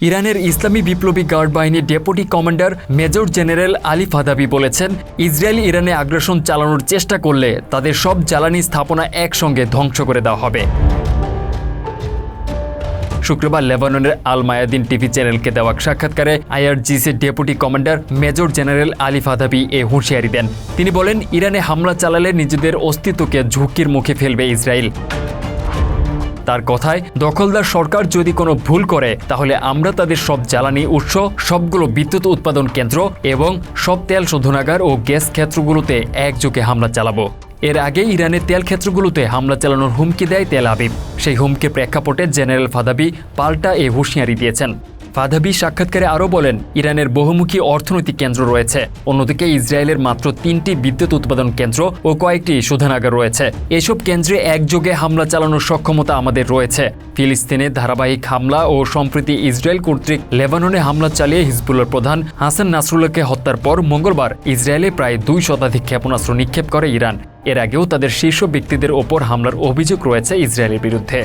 ইরানের ইসলামী বিপ্লবী গার্ড বাহিনীর deputy commander major general Ali ফাদাবি বলেছেন, ইসরায়েল ইরানে আগ্রাসন চালানোর চেষ্টা করলে তাদের সব জ্বালানি স্থাপনা একসঙ্গে ধ্বংস করে দেওয়া হবে। শুক্রবার লেবাননের আল মায়াদিন টিভি চ্যানেলকে দেওয়া সাক্ষাৎকারে আইআরজিসির deputy commander major general Ali Fadavi এ হুঁশিয়ারি দেন। তিনি বলেন, ইরানে হামলা চালালে নিজেদের অস্তিত্বকে ঝুঁকির মুখে ফেলবে ইসরায়েল। তার কথায়, দখলদার সরকার যদি কোনো ভুল করে তাহলে আমরা তাদের সব জ্বালানি উৎস, সবগুলো বিদ্যুৎ উৎপাদন কেন্দ্র এবং সব তেল শোধনাগার ও গ্যাস ক্ষেত্রগুলোতে একযোগে হামলা চালাবো। এর আগে ইরানের তেল ক্ষেত্রগুলোতে হামলা চালানোর হুমকি দেয় তেল আবিব। সেই হুমকির প্রেক্ষাপটে জেনারেল ফাদাবি পাল্টা এ হুঁশিয়ারি দিয়েছেন। ফাদাবি সাক্ষাৎকারে আরও বলেন, ইরানের বহুমুখী অর্থনৈতিক কেন্দ্র রয়েছে, অন্যদিকে ইসরায়েলের মাত্র 3টি বিদ্যুৎ উৎপাদন কেন্দ্র ও কয়েকটি শোধনাগার রয়েছে। এসব কেন্দ্রে একযোগে হামলা চালানোর সক্ষমতা আমাদের রয়েছে। ফিলিস্তিনে ধারাবাহিক হামলা ও সম্প্রতি ইসরায়েল কর্তৃক লেবাননে হামলা চালিয়ে হিজবুল্লাহর প্রধান হাসান নাসরুল্লাহকে হত্যার পর মঙ্গলবার ইসরায়েলে প্রায় 2 শতাধিক ক্ষেপণাস্ত্র নিক্ষেপ করে ইরান। এর আগেও তাদের শীর্ষ ব্যক্তিদের ওপর হামলার অভিযোগ রয়েছে ইসরায়েলের বিরুদ্ধে।